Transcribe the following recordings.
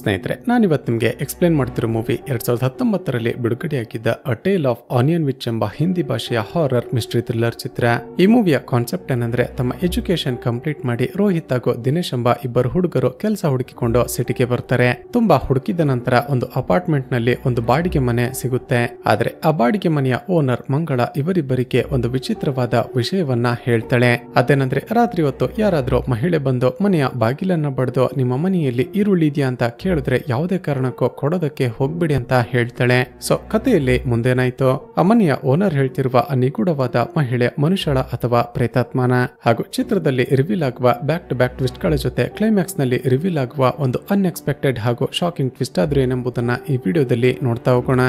ಸ್ನೇಹಿತರೆ, ನಾನಿವತ್ತು ನಿಮಗೆ ಎಕ್ಸ್ಪ್ಲೇನ್ ಮಾಡ್ತಿರೋ ಮೂವಿ 2019ರಲ್ಲಿ ಬಿಡುಗಡೆಯಾಗಿದ್ದ a tale of onion which ಎಂಬ ಹಿಂದಿ ಭಾಷೆಯ ಹಾರರ್ ಮಿಸ್ಟ್ರಿ ಥ್ರಿಲ್ಲರ್ ಚಿತ್ರ. ಈ ಮೂವಿಯ ಕಾನ್ಸೆಪ್ಟ್ ಏನಂದ್ರೆ, ತಮ್ಮ ಎಜುಕೇಶನ್ ಕಂಪ್ಲೀಟ್ ಮಾಡಿ ರೋಹಿತ್ ಹಾಗೂ ದಿನೇಶ್ ಎಂಬ ಇಬ್ಬರು ಹುಡುಗರು ಕೆಲಸ ಹುಡುಕಿಕೊಂಡು ಸಿಟಿಗೆ ಬರ್ತಾರೆ. ತುಂಬಾ ಹುಡುಕಿದ ನಂತರ ಒಂದು ಅಪಾರ್ಟ್ಮೆಂಟ್ ನಲ್ಲಿ ಒಂದು ಬಾಡಿಗೆ ಮನೆ ಸಿಗುತ್ತೆ. ಆದ್ರೆ ಆ ಬಾಡಿಗೆ ಮನೆಯ ಓನರ್ ಮಂಗಳ ಇವರಿಬ್ಬರಿಗೆ ಒಂದು ವಿಚಿತ್ರವಾದ ವಿಷಯವನ್ನ ಹೇಳ್ತಾಳೆ. ಅದೇನಂದ್ರೆ, ರಾತ್ರಿ ಹೊತ್ತು ಯಾರಾದ್ರೂ ಮಹಿಳೆ ಬಂದು ಮನೆಯ ಬಾಗಿಲನ್ನ ಬಡ್ದು ನಿಮ್ಮ ಮನೆಯಲ್ಲಿ ಈರುಳ್ಳಿ ಇದೆಯಾ ಅಂತ ಕೇಳಿದ್ರೆ ಯಾವುದೇ ಕಾರಣಕ್ಕೂ ಕೊಡೋದಕ್ಕೆ ಹೋಗ್ಬಿಡಿ ಅಂತ ಹೇಳ್ತಾಳೆ. ಸೊ ಕಥೆಯಲ್ಲಿ ಮುಂದೇನಾಯ್ತು? ಆ ಮನೆಯ ಓನರ್ ಹೇಳ್ತಿರುವ ನಿಗೂಢವಾದ ಮಹಿಳೆ ಮನುಷ್ಯಳ ಅಥವಾ ಪ್ರೇತಾತ್ಮನ, ಹಾಗೂ ಚಿತ್ರದಲ್ಲಿ ರಿವೀಲ್ ಆಗುವ ಬ್ಯಾಕ್ ಟು ಬ್ಯಾಕ್ ಟ್ವಿಸ್ಟ್ ಗಳ ಜೊತೆ ಕ್ಲೈಮ್ಯಾಕ್ಸ್ ನಲ್ಲಿ ರಿವೀಲ್ ಆಗುವ ಒಂದು ಅನ್ಎಕ್ಸ್ಪೆಕ್ಟೆಡ್ ಹಾಗೂ ಶಾಕಿಂಗ್ ಟ್ವಿಸ್ಟ್ ಆದ್ರೂ ಏನೆಂಬುದನ್ನ ಈ ವಿಡಿಯೋದಲ್ಲಿ ನೋಡ್ತಾ ಹೋಗೋಣ.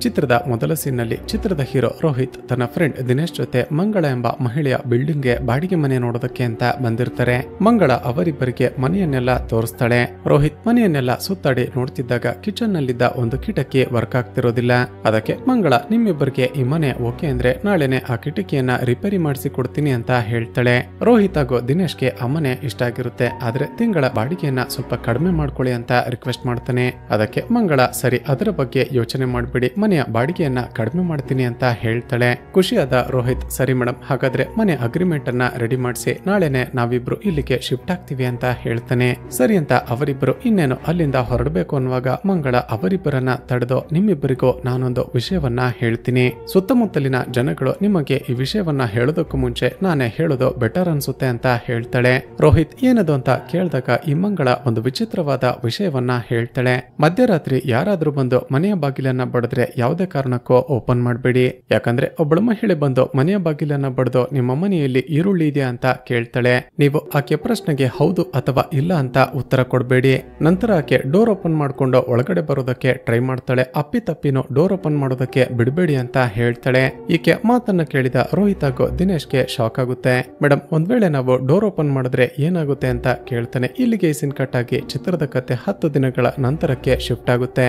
ಚಿತ್ರದ ಮೊದಲ ಸೀನ್ನಲ್ಲಿ ಚಿತ್ರದ ಹೀರೋ ರೋಹಿತ್ ತನ್ನ ಫ್ರೆಂಡ್ ದಿನೇಶ್ ಜೊತೆ ಮಂಗಳ ಎಂಬ ಮಹಿಳೆಯ ಬಿಲ್ಡಿಂಗ್ಗೆ ಬಾಡಿಗೆ ಮನೆ ನೋಡೋದಕ್ಕೆ ಅಂತ ಬಂದಿರ್ತಾರೆ. ಮಂಗಳ ಅವರಿಬ್ಬರಿಗೆ ಮನೆಯನ್ನೆಲ್ಲ ತೋರಿಸ್ತಾಳೆ. ರೋಹಿತ್ ಮನೆಯನ್ನೆಲ್ಲ ಸುತ್ತಾಡಿ ನೋಡ್ತಿದ್ದಾಗ ಕಿಚನ್ ನಲ್ಲಿದ್ದ ಒಂದು ಕಿಟಕಿ ವರ್ಕ್ ಆಗ್ತಿರೋದಿಲ್ಲ. ಅದಕ್ಕೆ ಮಂಗಳ, ನಿಮ್ಮಿಬ್ಬರಿಗೆ ಈ ಮನೆ ಓಕೆ ಅಂದ್ರೆ ನಾಳೆನೆ ಆ ಕಿಟಕಿಯನ್ನ ರಿಪೇರಿ ಮಾಡಿಸಿ ಕೊಡ್ತೀನಿ ಅಂತ ಹೇಳ್ತಾಳೆ. ರೋಹಿತ್ ಹಾಗೂ ದಿನೇಶ್ಗೆ ಆ ಮನೆ ಇಷ್ಟ ಆಗಿರುತ್ತೆ. ಆದ್ರೆ ತಿಂಗಳ ಬಾಡಿಗೆಯನ್ನ ಸ್ವಲ್ಪ ಕಡಿಮೆ ಮಾಡ್ಕೊಳ್ಳಿ ಅಂತ ರಿಕ್ವೆಸ್ಟ್ ಮಾಡ್ತಾನೆ. ಅದಕ್ಕೆ ಮಂಗಳ, ಸರಿ, ಅದರ ಬಗ್ಗೆ ಯೋಚನೆ ಮಾಡ್ಬಿಡಿ, ಮನೆಯ ಬಾಡಿಗೆಯನ್ನ ಕಡಿಮೆ ಮಾಡ್ತೀನಿ ಅಂತ ಹೇಳ್ತಾಳೆ. ಖುಷಿಯಾದ ರೋಹಿತ್, ಸರಿ ಮೇಡಮ್, ಹಾಗಾದ್ರೆ ಮನೆ ಅಗ್ರಿಮೆಂಟ್ ಅನ್ನ ರೆಡಿ ಮಾಡಿಸಿ ನಾಳೆನೆ ನಾವಿಬ್ರು ಇಲ್ಲಿಗೆ ಶಿಫ್ಟ್ ಆಗ್ತೀವಿ ಅಂತ ಹೇಳ್ತಾನೆ. ಸರಿ ಅಂತ ಅವರಿಬ್ಬರು ಇನ್ನೇನು ಅಲ್ಲಿಂದ ಹೊರಡಬೇಕು ಅನ್ನುವಾಗ ಮಂಗಳ ಅವರಿಬ್ಬರನ್ನ ತಡೆದು, ನಿಮ್ಮಿಬ್ಬರಿಗೂ ನಾನೊಂದು ವಿಷಯವನ್ನ ಹೇಳ್ತೀನಿ. ಸುತ್ತಮುತ್ತಲಿನ ಜನಗಳು ನಿಮಗೆ ಈ ವಿಷಯವನ್ನ ಹೇಳೋದಕ್ಕೂ ಮುಂಚೆ ನಾನೇ ಹೇಳೋದು ಬೆಟರ್ ಅನ್ಸುತ್ತೆ ಅಂತ ಹೇಳ್ತಾಳೆ. ರೋಹಿತ್ ಏನದು ಅಂತ ಕೇಳಿದಾಗ ಈ ಮಂಗಳ ಒಂದು ವಿಚಿತ್ರವಾದ ವಿಷಯವನ್ನ ಹೇಳ್ತಾಳೆ. ಮಧ್ಯರಾತ್ರಿ ಯಾರಾದ್ರೂ ಬಂದು ಮನೆಯ ಬಾಗಿಲನ್ನ ಬಡಿದ್ರೆ ಯಾವುದೇ ಕಾರಣಕ್ಕೂ ಓಪನ್ ಮಾಡಬೇಡಿ. ಯಾಕಂದ್ರೆ ಒಬ್ಬಳು ಮಹಿಳೆ ಬಂದು ಮನೆಯ ಬಾಗಿಲನ್ನ ಬಡ್ದು ನಿಮ್ಮ ಮನೆಯಲ್ಲಿ ಈರುಳ್ಳಿ ಇದೆಯಾ ಅಂತ ಕೇಳ್ತಾಳೆ. ನೀವು ಆಕೆ ಪ್ರಶ್ನೆಗೆ ಹೌದು ಅಥವಾ ಇಲ್ಲ ಅಂತ ಉತ್ತರ ಕೊಡಬೇಡಿ. ನಂತರ ಆಕೆ ಡೋರ್ ಓಪನ್ ಮಾಡ್ಕೊಂಡು ಒಳಗಡೆ ಬರೋದಕ್ಕೆ ಟ್ರೈ ಮಾಡ್ತಾಳೆ. ಅಪ್ಪಿತಪ್ಪಿನೂ ಡೋರ್ ಓಪನ್ ಮಾಡೋದಕ್ಕೆ ಬಿಡಬೇಡಿ ಅಂತ ಹೇಳ್ತಾಳೆ. ಈಕೆ ಮಾತನ್ನ ಕೇಳಿದ ರೋಹಿತ್ ಹಾಗೂ ದಿನೇಶ್ಗೆ ಶಾಕ್ ಆಗುತ್ತೆ. ಮೇಡಮ್, ಒಂದ್ ವೇಳೆ ನಾವು ಡೋರ್ ಓಪನ್ ಮಾಡಿದ್ರೆ ಏನಾಗುತ್ತೆ ಅಂತ ಕೇಳ್ತಾನೆ. ಇಲ್ಲಿಗೆ ಸೀನ್ ಕಟ್ ಆಗಿ ಚಿತ್ರದ ಕತೆ 10 ದಿನಗಳ ನಂತರಕ್ಕೆ ಶಿಫ್ಟ್ ಆಗುತ್ತೆ.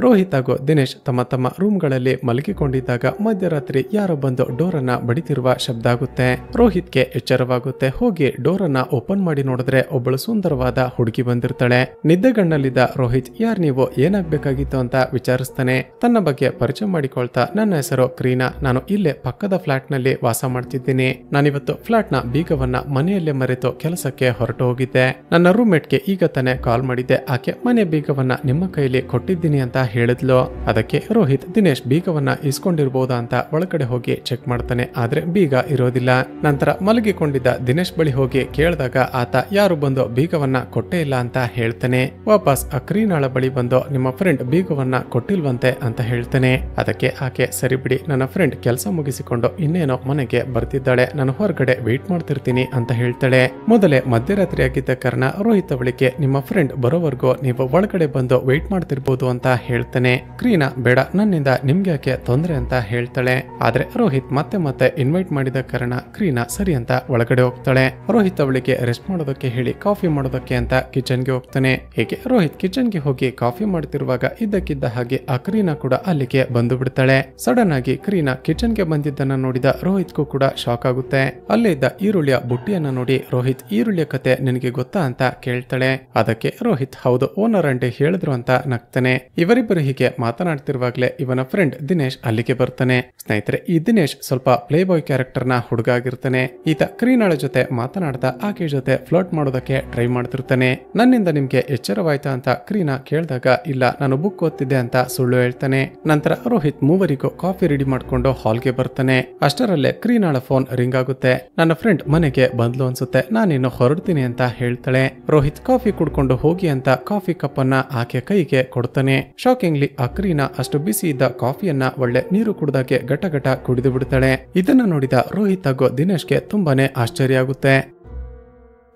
ರೋಹಿತ್ ಹಾಗೂ ದಿನೇಶ್ ತಮ್ಮ ತಮ್ಮ ರೂಮ್ಗಳಲ್ಲಿ ಮಲಗಿಕೊಂಡಿದ್ದಾಗ ಮಧ್ಯರಾತ್ರಿ ಯಾರೋ ಬಂದು ಡೋರನ್ನ ಬಡಿತಿರುವ ಶಬ್ದ ಆಗುತ್ತೆ. ರೋಹಿತ್ಗೆ ಎಚ್ಚರವಾಗುತ್ತೆ. ಹೋಗಿ ಡೋರನ್ನ ಓಪನ್ ಮಾಡಿ ನೋಡಿದ್ರೆ ಒಬ್ಬಳು ಸುಂದರವಾದ ಹುಡುಗಿ ಬಂದಿರ್ತಾಳೆ. ನಿದ್ದೆಗಣ್ಣಲ್ಲಿದ್ದ ರೋಹಿತ್, ಯಾರ್ ನೀವು, ಏನಾಗ್ಬೇಕಾಗಿತ್ತು ಅಂತ ವಿಚಾರಿಸ್ತಾನೆ. ತನ್ನ ಬಗ್ಗೆ ಪರಿಚಯ ಮಾಡಿಕೊಳ್ತಾ, ನನ್ನ ಹೆಸರು ಕ್ರೀನಾ, ನಾನು ಇಲ್ಲೇ ಪಕ್ಕದ ಫ್ಲಾಟ್ ನಲ್ಲಿ ವಾಸ ಮಾಡ್ತಿದ್ದೀನಿ. ನಾನಿವತ್ತು ಫ್ಲಾಟ್ ನ ಬೀಗವನ್ನ ಮನೆಯಲ್ಲೇ ಮರೆತು ಕೆಲಸಕ್ಕೆ ಹೊರಟು ಹೋಗಿದ್ದೆ. ನನ್ನ ರೂಮ್ಮೇಟ್ಗೆ ಈಗ ತಾನೇ ಕಾಲ್ ಮಾಡಿದ್ದೆ. ಆಕೆ ಮನೆ ಬೀಗವನ್ನ ನಿಮ್ಮ ಕೈಲಿ ಕೊಟ್ಟಿದ್ದೀನಿ ಅಂತ ಹೇಳಿದ್ಲು. ಅದಕ್ಕೆ ರೋಹಿತ್, ದಿನೇಶ್ ಬೀಗವನ್ನ ಇಸ್ಕೊಂಡಿರ್ಬೋದಾ ಅಂತ ಒಳಗಡೆ ಹೋಗಿ ಚೆಕ್ ಮಾಡ್ತಾನೆ. ಆದ್ರೆ ಬೀಗ ಇರೋದಿಲ್ಲ. ನಂತರ ಮಲಗಿಕೊಂಡಿದ್ದ ದಿನೇಶ್ ಬಳಿ ಹೋಗಿ ಕೇಳಿದಾಗ ಆತ ಯಾರು ಬಂದು ಬೀಗವನ್ನ ಕೊಟ್ಟೇ ಇಲ್ಲ ಅಂತ ಹೇಳ್ತಾನೆ. ವಾಪಸ್ ಆ ಕ್ರೀನಾಳ ಬಳಿ ಬಂದು, ನಿಮ್ಮ ಫ್ರೆಂಡ್ ಬೀಗವನ್ನ ಕೊಟ್ಟಿಲ್ವಂತೆ ಅಂತ ಹೇಳ್ತಾನೆ. ಅದಕ್ಕೆ ಆಕೆ, ಸರಿ ಬಿಡಿ, ನನ್ನ ಫ್ರೆಂಡ್ ಕೆಲಸ ಮುಗಿಸಿಕೊಂಡು ಇನ್ನೇನೋ ಮನೆಗೆ ಬರ್ತಿದ್ದಾಳೆ, ನಾನು ಹೊರಗಡೆ ವೇಟ್ ಮಾಡ್ತಿರ್ತೀನಿ ಅಂತ ಹೇಳ್ತಾಳೆ. ಮೊದಲೇ ಮಧ್ಯರಾತ್ರಿ ಆಗಿದ್ದ ಕಾರಣ ರೋಹಿತ್ ಅವಳಿಗೆ, ನಿಮ್ಮ ಫ್ರೆಂಡ್ ಬರೋವರೆಗೂ ನೀವು ಒಳಗಡೆ ಬಂದು ವೇಟ್ ಮಾಡ್ತಿರ್ಬೋದು ಅಂತ ಹೇಳ್ತಾನೆ. ಕ್ರೀನಾ, ಬೇಡ, ನನ್ನಿಂದ ನಿಮ್ಗೆ ಯಾಕೆ ತೊಂದ್ರೆ ಅಂತ ಹೇಳ್ತಾಳೆ. ಆದ್ರೆ ರೋಹಿತ್ ಮತ್ತೆ ಇನ್ವೈಟ್ ಮಾಡಿದ ಕಾರಣ ಕ್ರೀನಾ ಸರಿ ಅಂತ ಒಳಗಡೆ ಹೋಗ್ತಾಳೆ. ರೋಹಿತ್ ಅವಳಿಗೆ ರೆಸ್ಟ್ ಮಾಡೋದಕ್ಕೆ ಹೇಳಿ ಕಾಫಿ ಮಾಡೋದಕ್ಕೆ ಅಂತ ಕಿಚನ್ಗೆ ಹೋಗ್ತಾನೆ. ಹೀಗೆ ರೋಹಿತ್ ಕಿಚನ್ಗೆ ಹೋಗಿ ಕಾಫಿ ಮಾಡ್ತಿರುವಾಗ ಇದ್ದಕ್ಕಿದ್ದ ಹಾಗೆ ಆ ಕ್ರೀನಾ ಕೂಡ ಅಲ್ಲಿಗೆ ಬಂದು ಬಿಡ್ತಾಳೆ. ಸಡನ್ ಆಗಿ ಕ್ರೀನಾ ಕಿಚನ್ಗೆ ಬಂದಿದ್ದನ್ನ ನೋಡಿದ ರೋಹಿತ್ಗೂ ಕೂಡ ಶಾಕ್ ಆಗುತ್ತೆ. ಅಲ್ಲೇ ಇದ್ದ ಈರುಳ್ಳಿಯ ಬುಟ್ಟಿಯನ್ನ ನೋಡಿ ರೋಹಿತ್, ಈರುಳ್ಳಿಯ ಕತೆ ನಿನಗೆ ಗೊತ್ತಾ ಅಂತ ಕೇಳ್ತಾಳೆ. ಅದಕ್ಕೆ ರೋಹಿತ್, ಹೌದು, ಓನರ್ ಆಂಟಿ ಹೇಳಿದ್ರು ಅಂತ ನಗ್ತಾನೆ. ಇವರಿಬ್ಬರು ಹೀಗೆ ಮಾತನಾಡ್ತಿರುವಾಗಲೇ ಇವನ ಫ್ರೆಂಡ್ ದಿನೇಶ್ ಅಲ್ಲಿಗೆ ಬರ್ತಾನೆ. ಸ್ನೇಹಿತರೆ, ಈ ದಿನೇಶ್ ಸ್ವಲ್ಪ ಪ್ಲೇ ಬಾಯ್ ಕ್ಯಾರೆಕ್ಟರ್ ನ ಹುಡುಗ ಆಗಿರ್ತಾನೆ. ಈತ ಕ್ರೀನಾಳ ಜೊತೆ ಮಾತನಾಡ್ತಾ ಆಕೆ ಜೊತೆ ಫ್ಲರ್ಟ್ ಮಾಡೋದಕ್ಕೆ ಟ್ರೈ ಮಾಡ್ತಿರ್ತಾನೆ. ನನ್ನಿಂದ ನಿಮ್ಗೆ ಎಚ್ಚರವಾಯ್ತಾ ಅಂತ ಕ್ರೀನಾ ಕೇಳಿದಾಗ, ಇಲ್ಲ, ನಾನು ಬುಕ್ ಓದ್ತಿದ್ದೆ ಅಂತ ಸುಳ್ಳು ಹೇಳ್ತಾನೆ. ನಂತರ ರೋಹಿತ್ ಮೂವರಿಗೂ ಕಾಫಿ ರೆಡಿ ಮಾಡ್ಕೊಂಡು ಹಾಲ್ಗೆ ಬರ್ತಾನೆ. ಅಷ್ಟರಲ್ಲೇ ಕ್ರೀನಾಳ ಫೋನ್ ರಿಂಗ್ ಆಗುತ್ತೆ. ನನ್ನ ಫ್ರೆಂಡ್ ಮನೆಗೆ ಬಂದ್ಲು ಅನ್ಸುತ್ತೆ, ನಾನಿನ್ನು ಹೊರಡ್ತೀನಿ ಅಂತ ಹೇಳ್ತಾಳೆ. ರೋಹಿತ್ ಕಾಫಿ ಕುಡ್ಕೊಂಡು ಹೋಗಿ ಅಂತ ಕಾಫಿ ಕಪ್ ಅನ್ನ ಆಕೆ ಕೈಗೆ ಕೊಡ್ತಾನೆ. ಶಾಕಿಂಗ್ಲಿ ಆ ಕ್ರೀನಾ ಅಷ್ಟು ಬಿಸಿ ಇದ್ದ ಕಾಫಿಯನ್ನ ಒಳ್ಳೆ ನೀರು ಕುಡಿದಾಗೆ ಘಟ ಘಟ ಕುಡಿದು ಬಿಡ್ತಾಳೆ. ಇದನ್ನ ನೋಡಿದ ರೋಹಿತ್ ಹಾಗೂ ದಿನೇಶ್ಗೆ ತುಂಬಾನೇ ಆಶ್ಚರ್ಯ ಆಗುತ್ತೆ.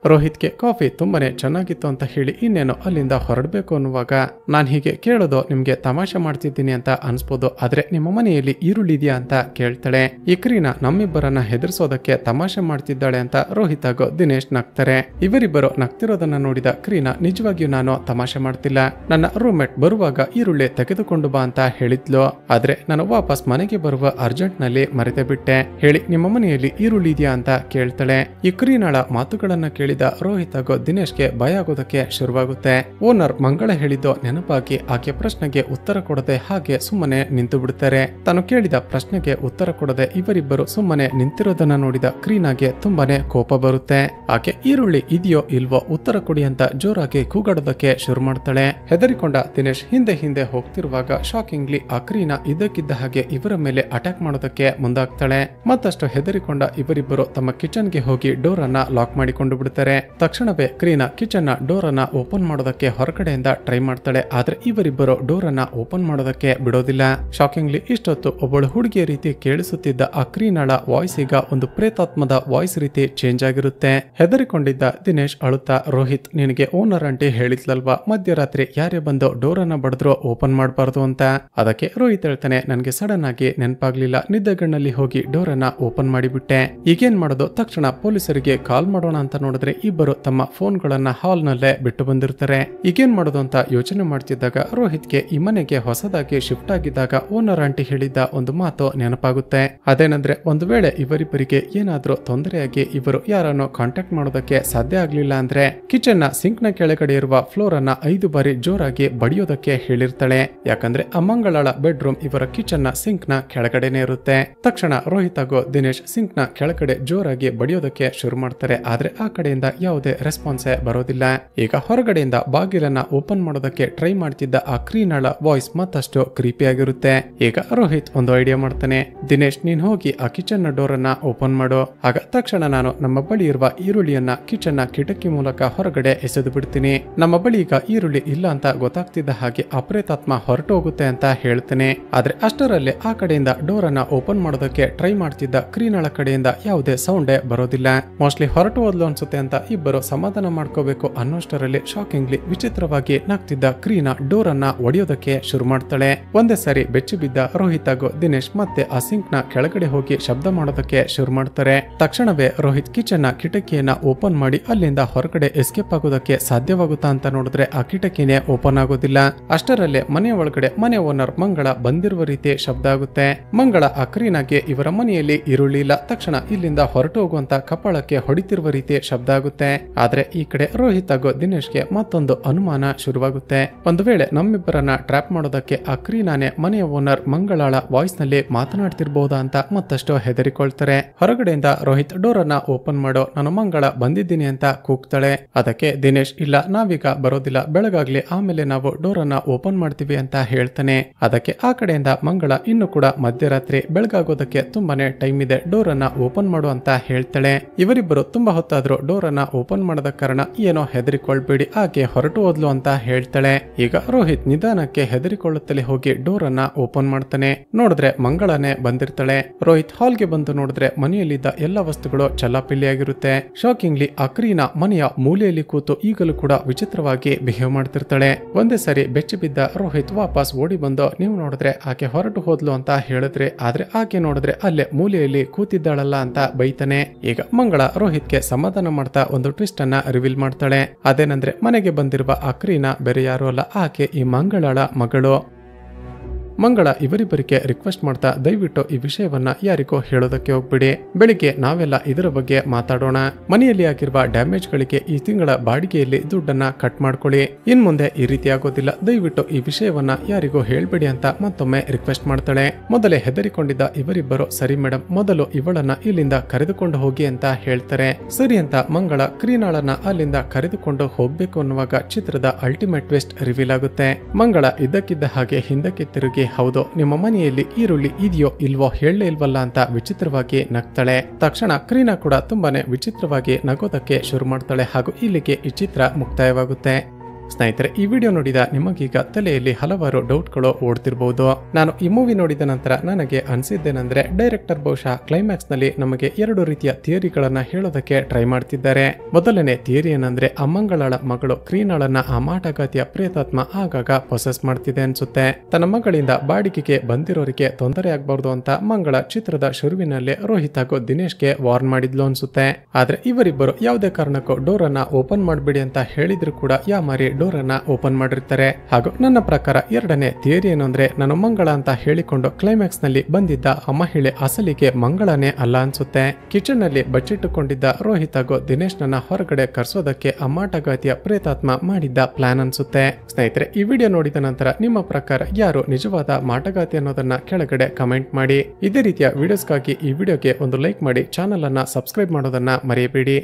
ರೋಹಿತ್ಗೆ ಕಾಫಿ ತುಂಬಾನೇ ಚೆನ್ನಾಗಿತ್ತು ಅಂತ ಹೇಳಿ ಇನ್ನೇನು ಅಲ್ಲಿಂದ ಹೊರಡಬೇಕು ಅನ್ನುವಾಗ, ನಾನು ಹೀಗೆ ಕೇಳೋದು ನಿಮ್ಗೆ ತಮಾಷೆ ಮಾಡ್ತಿದ್ದೀನಿ ಅಂತ ಅನ್ಸ್ಬೋದು, ಆದ್ರೆ ನಿಮ್ಮ ಮನೆಯಲ್ಲಿ ಈರುಳ್ಳಿ ಇದೆಯಾ ಅಂತ ಕೇಳ್ತಾಳೆ. ಈ ಕ್ರೀನಾ ನಮ್ಮಿಬ್ಬರನ್ನ ಹೆದರ್ಸೋದಕ್ಕೆ ತಮಾಷೆ ಮಾಡ್ತಿದ್ದಾಳೆ ಅಂತ ರೋಹಿತ್ ಹಾಗೂ ದಿನೇಶ್ ನಗ್ತಾರೆ. ಇವರಿಬ್ಬರು ನಗ್ತಿರೋದನ್ನ ನೋಡಿದ ಕ್ರೀನಾ, ನಿಜವಾಗಿಯೂ ನಾನು ತಮಾಷೆ ಮಾಡ್ತಿಲ್ಲ, ನನ್ನ ರೂಮ್ಮೇಟ್ ಬರುವಾಗ ಈರುಳ್ಳಿ ತೆಗೆದುಕೊಂಡು ಬಾ ಅಂತ ಹೇಳಿದ್ಲು, ಆದ್ರೆ ನಾನು ವಾಪಸ್ ಮನೆಗೆ ಬರುವ ಅರ್ಜೆಂಟ್ ನಲ್ಲಿ ಮರೆತೆ ಬಿಟ್ಟೆ. ಹೇಳಿ, ನಿಮ್ಮ ಮನೆಯಲ್ಲಿ ಈರುಳ್ಳಿ ಇದೆಯಾ ಅಂತ ಕೇಳ್ತಾಳೆ. ಈ ಕ್ರೀನಾಳ ಮಾತುಗಳನ್ನ ಕೇಳಿ ಕೇಳಿದ ರೋಹಿತ್ ಹಾಗೂ ದಿನೇಶ್ಗೆ ಭಯ ಆಗೋದಕ್ಕೆ ಶುರುವಾಗುತ್ತೆ. ಓನರ್ ಮಂಗಳ ಹೇಳಿದ್ದು ನೆನಪಾಗಿ ಆಕೆ ಪ್ರಶ್ನೆಗೆ ಉತ್ತರ ಕೊಡದೆ ಹಾಗೆ ಸುಮ್ಮನೆ ನಿಂತು ಬಿಡುತ್ತಾರೆ. ತಾನು ಕೇಳಿದ ಪ್ರಶ್ನೆಗೆ ಉತ್ತರ ಕೊಡದೆ ಇವರಿಬ್ಬರು ಸುಮ್ಮನೆ ನಿಂತಿರೋದನ್ನ ನೋಡಿದ ಕ್ರೀನಾಗೆ ತುಂಬಾನೇ ಕೋಪ ಬರುತ್ತೆ. ಆಕೆ ಈರುಳ್ಳಿ ಇದೆಯೋ ಇಲ್ವೋ ಉತ್ತರ ಕೊಡಿ ಅಂತ ಜೋರಾಗಿ ಕೂಗಾಡೋದಕ್ಕೆ ಶುರು ಮಾಡ್ತಾಳೆ. ಹೆದರಿಕೊಂಡ ದಿನೇಶ್ ಹಿಂದೆ ಹಿಂದೆ ಹೋಗ್ತಿರುವಾಗ ಶಾಕಿಂಗ್ಲಿ ಆ ಕ್ರೀನಾ ಇದ್ದಕ್ಕಿದ್ದ ಹಾಗೆ ಇವರ ಮೇಲೆ ಅಟ್ಯಾಕ್ ಮಾಡೋದಕ್ಕೆ ಮುಂದಾಗ್ತಾಳೆ. ಮತ್ತಷ್ಟು ಹೆದರಿಕೊಂಡ ಇವರಿಬ್ಬರು ತಮ್ಮ ಕಿಚನ್ಗೆ ಹೋಗಿ ಡೋರ್ ಅನ್ನ ಲಾಕ್ ಮಾಡಿಕೊಂಡು ಬಿಡುತ್ತಾರೆ. ತಕ್ಷಣವೇ ಕ್ರೀನಾ ಕಿಚನ್ ನ ಡೋರ್ ಅನ್ನ ಓಪನ್ ಮಾಡೋದಕ್ಕೆ ಹೊರಗಡೆಯಿಂದ ಟ್ರೈ ಮಾಡ್ತಾಳೆ. ಆದ್ರೆ ಇವರಿಬ್ಬರು ಡೋರ್ ಅನ್ನ ಓಪನ್ ಮಾಡೋದಕ್ಕೆ ಬಿಡೋದಿಲ್ಲ. ಶಾಕಿಂಗ್ಲಿ ಇಷ್ಟೊತ್ತು ಒಬ್ಬಳು ಹುಡುಗಿಯ ರೀತಿ ಕೇಳಿಸುತ್ತಿದ್ದ ಆ ಕ್ರೀನಾಳ ವಾಯ್ಸ್ ಈಗ ಒಂದು ಪ್ರೇತಾತ್ಮದ ವಾಯ್ಸ್ ರೀತಿ ಚೇಂಜ್ ಆಗಿರುತ್ತೆ. ಹೆದರಿಕೊಂಡಿದ್ದ ದಿನೇಶ್ ಅಳುತ್ತಾ, ರೋಹಿತ್ ನಿನಗೆ ಓನರ್ ಆಂಟಿ ಹೇಳಿದ್ಲಲ್ವಾ ಮಧ್ಯರಾತ್ರಿ ಯಾರೇ ಬಂದು ಡೋರ್ ಅನ್ನ ಬಡಿದ್ರು ಓಪನ್ ಮಾಡಬಾರ್ದು ಅಂತ. ಅದಕ್ಕೆ ರೋಹಿತ್ ಹೇಳ್ತಾನೆ, ನನ್ಗೆ ಸಡನ್ ಆಗಿ ನೆನಪಾಗ್ಲಿಲ್ಲ, ನಿದ್ದೆಗಣ್ಣಲ್ಲಿ ಹೋಗಿ ಡೋರ್ ಅನ್ನ ಓಪನ್ ಮಾಡಿಬಿಟ್ಟೆ. ಈಗೇನ್ ಮಾಡೋದು? ತಕ್ಷಣ ಪೊಲೀಸರಿಗೆ ಕಾಲ್ ಮಾಡೋಣ ಅಂತ ನೋಡಿದ್ರೆ ಇಬ್ಬರು ತಮ್ಮ ಫೋನ್ ಗಳನ್ನ ಹಾಲ್ ನಲ್ಲೇ ಬಿಟ್ಟು ಬಂದಿರ್ತಾರೆ. ಈಗೇನ್ ಮಾಡೋದು ಅಂತ ಯೋಚನೆ ಮಾಡ್ತಿದ್ದಾಗ ರೋಹಿತ್ಗೆ ಈ ಮನೆಗೆ ಹೊಸದಾಗಿ ಶಿಫ್ಟ್ ಆಗಿದ್ದಾಗ ಓನರ್ ಆಂಟಿ ಹೇಳಿದ್ದ ಒಂದು ಮಾತು ನೆನಪಾಗುತ್ತೆ. ಅದೇನಂದ್ರೆ ಒಂದು ವೇಳೆ ಇವರಿಬ್ಬರಿಗೆ ಏನಾದ್ರೂ ತೊಂದರೆಯಾಗಿ ಇವರು ಯಾರನ್ನು ಕಾಂಟ್ಯಾಕ್ಟ್ ಮಾಡೋದಕ್ಕೆ ಸಾಧ್ಯ ಆಗ್ಲಿಲ್ಲ ಅಂದ್ರೆ ಕಿಚನ್ ನ ಸಿಂಕ್ ನ ಕೆಳಗಡೆ ಇರುವ ಫ್ಲೋರ್ ಅನ್ನ 5 ಬಾರಿ ಜೋರಾಗಿ ಬಡಿಯೋದಕ್ಕೆ ಹೇಳಿರ್ತಾಳೆ. ಯಾಕಂದ್ರೆ ಅಮಂಗಳಳ ಬೆಡ್ರೂಮ್ ಇವರ ಕಿಚನ್ ನ ಸಿಂಕ್ ನ ಕೆಳಗಡೆನೆ ಇರುತ್ತೆ. ತಕ್ಷಣ ರೋಹಿತ್ ಹಾಗೂ ದಿನೇಶ್ ಸಿಂಕ್ ನ ಕೆಳಗಡೆ ಜೋರಾಗಿ ಬಡಿಯೋದಕ್ಕೆ ಶುರು ಮಾಡ್ತಾರೆ. ಆದ್ರೆ ಆ ಕಡೆಯಿಂದ ಯಾವುದೇ ರೆಸ್ಪಾನ್ಸೇ ಬರೋದಿಲ್ಲ. ಈಗ ಹೊರಗಡೆಯಿಂದ ಬಾಗಿಲನ್ನ ಓಪನ್ ಮಾಡೋದಕ್ಕೆ ಟ್ರೈ ಮಾಡ್ತಿದ್ದ ಆ ಕ್ರೀನಾಳ ವಾಯ್ಸ್ ಮತ್ತಷ್ಟು ಕ್ರೀಪಿ ಆಗಿರುತ್ತೆ. ಈಗ ರೋಹಿತ್ ಒಂದು ಐಡಿಯಾ ಮಾಡ್ತಾನೆ, ದಿನೇಶ್ ನೀನ್ ಹೋಗಿ ಆ ಕಿಚನ್ ನ ಡೋರ್ ಅನ್ನ ಓಪನ್ ಮಾಡು. ಆಗ ತಕ್ಷಣ ನಾನು ನಮ್ಮ ಬಳಿ ಇರುವ ಈರುಳ್ಳಿಯನ್ನ ಕಿಚನ್ ನ ಕಿಟಕಿ ಮೂಲಕ ಹೊರಗಡೆ ಎಸೆದು ಬಿಡ್ತೀನಿ. ನಮ್ಮ ಬಳಿ ಈಗ ಈರುಳ್ಳಿ ಇಲ್ಲ ಅಂತ ಗೊತ್ತಾಗ್ತಿದ್ದ ಹಾಗೆ ಅಪ್ರೇತಾತ್ಮ ಹೊರಟು ಹೋಗುತ್ತೆ ಅಂತ ಹೇಳ್ತೇನೆ. ಆದ್ರೆ ಅಷ್ಟರಲ್ಲಿ ಆ ಕಡೆಯಿಂದ ಡೋರ್ ಅನ್ನ ಓಪನ್ ಮಾಡೋದಕ್ಕೆ ಟ್ರೈ ಮಾಡ್ತಿದ್ದ ಕ್ರೀನಾಳ ಕಡೆಯಿಂದ ಯಾವುದೇ ಸೌಂಡೇ ಬರೋದಿಲ್ಲ. ಮೋಸ್ಟ್ಲಿ ಹೊರಟು ಹೋದ್ಲು ಅನ್ಸುತ್ತೆ ಅಂತ ಇಬ್ಬರು ಸಮಾಧಾನ ಮಾಡ್ಕೋಬೇಕು ಅನ್ನೋಷ್ಟರಲ್ಲಿ ಶಾಕಿಂಗ್ಲಿ ವಿಚಿತ್ರವಾಗಿ ನಗ್ತಿದ್ದ ಕ್ರೀನಾ ಡೋರ್ ಅನ್ನ ಒಡೆಯೋದಕ್ಕೆ ಶುರು ಮಾಡ್ತಾಳೆ. ಒಂದೇ ಸಾರಿ ಬೆಚ್ಚಿ ಬಿದ್ದ ರೋಹಿತ್ ಹಾಗೂ ದಿನೇಶ್ ಮತ್ತೆ ಆ ಸಿಂಕ್ ನ ಕೆಳಗಡೆ ಹೋಗಿ ಶಬ್ದ ಮಾಡೋದಕ್ಕೆ ಶುರು ಮಾಡ್ತಾರೆ. ತಕ್ಷಣವೇ ರೋಹಿತ್ ಕಿಚನ್ ನ ಕಿಟಕಿಯನ್ನ ಓಪನ್ ಮಾಡಿ ಅಲ್ಲಿಂದ ಹೊರಗಡೆ ಎಸ್ಕೇಪ್ ಆಗೋದಕ್ಕೆ ಸಾಧ್ಯವಾಗುತ್ತಾ ಅಂತ ನೋಡಿದ್ರೆ ಆ ಕಿಟಕಿನೇ ಓಪನ್ ಆಗೋದಿಲ್ಲ. ಅಷ್ಟರಲ್ಲೇ ಮನೆಯ ಒಳಗಡೆ ಮನೆ ಓನರ್ ಮಂಗಳ ಬಂದಿರುವ ರೀತಿ ಶಬ್ದ ಆಗುತ್ತೆ. ಮಂಗಳ ಆ ಕ್ರೀನಾಗೆ ಇವರ ಮನೆಯಲ್ಲಿ ಈರುಳ್ಳಿ ಇಲ್ಲ, ತಕ್ಷಣ ಇಲ್ಲಿಂದ ಹೊರಟು ಹೋಗುವಂತ ಕಪಾಳಕ್ಕೆ ಹೊಡಿತಿರುವ ರೀತಿ ಶಬ್ದ ಆಗುತ್ತೆ. ಆದ್ರೆ ಈ ಕಡೆ ರೋಹಿತ್ ಹಾಗೂ ದಿನೇಶ್ಗೆ ಮತ್ತೊಂದು ಅನುಮಾನ ಶುರುವಾಗುತ್ತೆ. ಒಂದು ವೇಳೆ ನಮ್ಮಿಬ್ಬರನ್ನ ಟ್ರ್ಯಾಪ್ ಮಾಡೋದಕ್ಕೆ ಆ ಕ್ರೀನಾನೆ ಮನೆಯ ಓನರ್ ಮಂಗಳಾಳ ವಾಯ್ಸ್ ನಲ್ಲಿ ಮಾತನಾಡ್ತಿರ್ಬಹುದಾ ಅಂತ ಮತ್ತಷ್ಟು ಹೆದರಿಕೊಳ್ತಾರೆ. ಹೊರಗಡೆಯಿಂದ ರೋಹಿತ್ ಡೋರ್ ಅನ್ನ ಓಪನ್ ಮಾಡೋ, ನಾನು ಮಂಗಳ ಬಂದಿದ್ದೀನಿ ಅಂತ ಕೂಗ್ತಾಳೆ. ಅದಕ್ಕೆ ದಿನೇಶ್, ಇಲ್ಲ ನಾವೀಗ ಬರೋದಿಲ್ಲ, ಬೆಳಗಾಗ್ಲಿ ಆಮೇಲೆ ನಾವು ಡೋರ್ ಅನ್ನ ಓಪನ್ ಮಾಡ್ತೀವಿ ಅಂತ ಹೇಳ್ತಾನೆ. ಅದಕ್ಕೆ ಆ ಕಡೆಯಿಂದ ಮಂಗಳ ಇನ್ನು ಕೂಡ ಮಧ್ಯರಾತ್ರಿ, ಬೆಳಗಾಗೋದಕ್ಕೆ ತುಂಬಾನೇ ಟೈಮ್ ಇದೆ, ಡೋರ್ ಅನ್ನ ಓಪನ್ ಮಾಡು ಅಂತ ಹೇಳ್ತಾಳೆ. ಇವರಿಬ್ಬರು ತುಂಬಾ ಹೊತ್ತಾದ್ರೂ ಡೋರ್ ಅನ್ನ ಓಪನ್ ಮಾಡದ ಕಾರಣ ಏನೋ ಹೆದರಿಕೊಳ್ಬೇಡಿ, ಆಕೆ ಹೊರಟು ಹೋದ್ಲು ಅಂತ ಹೇಳ್ತಾಳೆ. ಈಗ ರೋಹಿತ್ ನಿಧಾನಕ್ಕೆ ಹೆದರಿಕೊಳ್ಳುತ್ತಲೇ ಹೋಗಿ ಡೋರ್ ಅನ್ನ ಓಪನ್ ಮಾಡ್ತಾನೆ. ನೋಡಿದ್ರೆ ಮಂಗಳನೇ ಬಂದಿರ್ತಾಳೆ. ರೋಹಿತ್ ಹಾಲ್ಗೆ ಬಂದು ನೋಡಿದ್ರೆ ಮನೆಯಲ್ಲಿದ್ದ ಎಲ್ಲ ವಸ್ತುಗಳು ಚಲ್ಲಾಪಿಲ್ಲಿಯಾಗಿರುತ್ತೆ. ಶಾಕಿಂಗ್ಲಿ ಆ ಕ್ರೀನಾ ಮನೆಯ ಮೂಲೆಯಲ್ಲಿ ಕೂತು ಈಗಲೂ ಕೂಡ ವಿಚಿತ್ರವಾಗಿ ಬಿಹೇವ್ ಮಾಡ್ತಿರ್ತಾಳೆ. ಒಂದೇ ಸರಿ ಬೆಚ್ಚಿ ಬಿದ್ದ ರೋಹಿತ್ ವಾಪಸ್ ಓಡಿ ಬಂದು, ನೀವು ನೋಡಿದ್ರೆ ಆಕೆ ಹೊರಟು ಹೋದ್ಲು ಅಂತ ಹೇಳಿದ್ರೆ, ಆದ್ರೆ ಆಕೆ ನೋಡಿದ್ರೆ ಅಲ್ಲೇ ಮೂಲೆಯಲ್ಲಿ ಕೂತಿದ್ದಾಳಲ್ಲ ಅಂತ ಬೈತಾನೆ. ಈಗ ಮಂಗಳ ರೋಹಿತ್ಗೆ ಸಮಾಧಾನ ಮಾಡ್ತಾ ಒಂದು ಟ್ವಿಸ್ಟ್ ಅನ್ನ ರಿವೀಲ್ ಮಾಡ್ತಾಳೆ. ಅದೇನಂದ್ರೆ ಮನೆಗೆ ಬಂದಿರುವ ಆ ಕ್ರೀನಾ ಬೇರೆ ಯಾರು ಅಲ್ಲ, ಆಕೆ ಈ ಮಂಗಳಳ ಮಗಳು. ಮಂಗಳ ಇವರಿಬ್ಬರಿಗೆ ರಿಕ್ವೆಸ್ಟ್ ಮಾಡ್ತಾ, ದಯವಿಟ್ಟು ಈ ವಿಷಯವನ್ನ ಯಾರಿಗೂ ಹೇಳೋದಕ್ಕೆ ಹೋಗ್ಬಿಡಿ, ಬೆಳಿಗ್ಗೆ ನಾವೆಲ್ಲ ಇದರ ಬಗ್ಗೆ ಮಾತಾಡೋಣ, ಮನೆಯಲ್ಲಿ ಆಗಿರುವ ಡ್ಯಾಮೇಜ್ ಗಳಿಗೆ ಈ ತಿಂಗಳ ಬಾಡಿಗೆಯಲ್ಲಿ ದುಡ್ಡನ್ನ ಕಟ್ ಮಾಡ್ಕೊಳ್ಳಿ, ಇನ್ ಮುಂದೆ ಈ ರೀತಿ ಆಗೋದಿಲ್ಲ, ದಯವಿಟ್ಟು ಈ ವಿಷಯವನ್ನ ಯಾರಿಗೂ ಹೇಳ್ಬೇಡಿ ಅಂತ ಮತ್ತೊಮ್ಮೆ ರಿಕ್ವೆಸ್ಟ್ ಮಾಡ್ತಾಳೆ. ಮೊದಲೇ ಹೆದರಿಕೊಂಡಿದ್ದ ಇವರಿಬ್ಬರು, ಸರಿ ಮೇಡಮ್, ಮೊದಲು ಇವಳನ್ನ ಇಲ್ಲಿಂದ ಕರೆದುಕೊಂಡು ಹೋಗಿ ಅಂತ ಹೇಳ್ತಾರೆ. ಸರಿ ಅಂತ ಮಂಗಳ ಕ್ರೀನಾಳನ್ನ ಅಲ್ಲಿಂದ ಕರೆದುಕೊಂಡು ಹೋಗ್ಬೇಕು ಅನ್ನುವಾಗ ಚಿತ್ರದ ಅಲ್ಟಿಮೇಟ್ ಟ್ವಿಸ್ಟ್ ರಿವೀಲ್ ಆಗುತ್ತೆ. ಮಂಗಳ ಇದ್ದಕ್ಕಿದ್ದ ಹಾಗೆ ಹಿಂದಕ್ಕೆ ತಿರುಗಿ, ಹೌದು ನಿಮ್ಮ ಮನೆಯಲ್ಲಿ ಈರುಳ್ಳಿ ಇದೆಯೋ ಇಲ್ವೋ ಹೇಳಲೇ ಇಲ್ವಲ್ಲ ಅಂತ ವಿಚಿತ್ರವಾಗಿ ನಗ್ತಾಳೆ. ತಕ್ಷಣ ಕ್ರೀನಾ ಕೂಡ ತುಂಬಾನೇ ವಿಚಿತ್ರವಾಗಿ ನಗೋದಕ್ಕೆ ಶುರು ಮಾಡ್ತಾಳೆ. ಹಾಗೂ ಇಲ್ಲಿಗೆ ಈ ಚಿತ್ರ ಮುಕ್ತಾಯವಾಗುತ್ತೆ. ಸ್ನೇಹಿತರೆ, ಈ ವಿಡಿಯೋ ನೋಡಿದ ನಿಮಗೀಗ ತಲೆಯಲ್ಲಿ ಹಲವಾರು ಡೌಟ್ಗಳು ಓಡ್ತಿರ್ಬಹುದು. ನಾನು ಈ ಮೂವಿ ನೋಡಿದ ನಂತರ ನನಗೆ ಅನಿಸಿದ್ದೇನೆಂದ್ರೆ, ಡೈರೆಕ್ಟರ್ ಬಹುಶಃ ಕ್ಲೈಮ್ಯಾಕ್ಸ್ ನಲ್ಲಿ ನಮಗೆ 2 ರೀತಿಯ ಥಿಯರಿಗಳನ್ನ ಹೇಳೋದಕ್ಕೆ ಟ್ರೈ ಮಾಡ್ತಿದ್ದಾರೆ. ಮೊದಲನೇ ಥಿಯರಿ ಏನಂದ್ರೆ, ಅಮಂಗಳಳ ಮಗಳು ಕ್ರೀನಾಳನ್ನ ಆ ಮಾಟಗಾತಿಯ ಪ್ರೇತಾತ್ಮ ಆಗಾಗ ಪೊಸೆಸ್ ಮಾಡ್ತಿದೆ ಅನ್ಸುತ್ತೆ. ತನ್ನ ಮಗಳಿಂದ ಬಾಡಿಗೆಗೆ ಬಂದಿರೋರಿಗೆ ತೊಂದರೆ ಆಗ್ಬಾರ್ದು ಅಂತ ಮಂಗಳ ಚಿತ್ರದ ಶುರುವಿನಲ್ಲೇ ರೋಹಿತ್ ಹಾಗೂ ದಿನೇಶ್ಗೆ ವಾರ್ನ್ ಮಾಡಿದ್ಲು ಅನ್ಸುತ್ತೆ. ಆದ್ರೆ ಇವರಿಬ್ಬರು ಯಾವುದೇ ಕಾರಣಕ್ಕೂ ಡೋರ್ ಅನ್ನ ಓಪನ್ ಮಾಡಬೇಡಿ ಅಂತ ಹೇಳಿದ್ರು ಕೂಡ ಯಾಮಾರಿ ಡೋರ್ ಡೋರ್ ಅನ್ನ ಓಪನ್ ಮಾಡಿರ್ತಾರೆ. ಹಾಗೂ ನನ್ನ ಪ್ರಕಾರ ಎರಡನೇ ಥಿಯರಿ ಏನು ಅಂದ್ರೆ, ನಾನು ಮಂಗಳ ಅಂತ ಹೇಳಿಕೊಂಡು ಕ್ಲೈಮ್ಯಾಕ್ಸ್ ನಲ್ಲಿ ಬಂದಿದ್ದ ಆ ಮಹಿಳೆ ಅಸಲಿಗೆ ಮಂಗಳನೇ ಅಲ್ಲ ಅನ್ಸುತ್ತೆ. ಕಿಚನ್ ನಲ್ಲಿ ಬಚ್ಚಿಟ್ಟುಕೊಂಡಿದ್ದ ರೋಹಿತ್ ಹಾಗೂ ದಿನೇಶ್ ನನ್ನ ಹೊರಗಡೆ ಕರ್ಸೋದಕ್ಕೆ ಆ ಮಾಟಗಾತಿಯ ಪ್ರೇತಾತ್ಮ ಮಾಡಿದ್ದ ಪ್ಲಾನ್ ಅನ್ಸುತ್ತೆ. ಸ್ನೇಹಿತರೆ, ಈ ವಿಡಿಯೋ ನೋಡಿದ ನಂತರ ನಿಮ್ಮ ಪ್ರಕಾರ ಯಾರು ನಿಜವಾದ ಮಾಟಗಾತಿ ಅನ್ನೋದನ್ನ ಕೆಳಗಡೆ ಕಮೆಂಟ್ ಮಾಡಿ. ಇದೇ ರೀತಿಯ ವಿಡಿಯೋಸ್ಗಾಗಿ ಈ ವಿಡಿಯೋಗೆ ಒಂದು ಲೈಕ್ ಮಾಡಿ, ಚಾನಲ್ ಅನ್ನ ಸಬ್ಸ್ಕ್ರೈಬ್ ಮಾಡೋದನ್ನ ಮರೆಯಬೇಡಿ.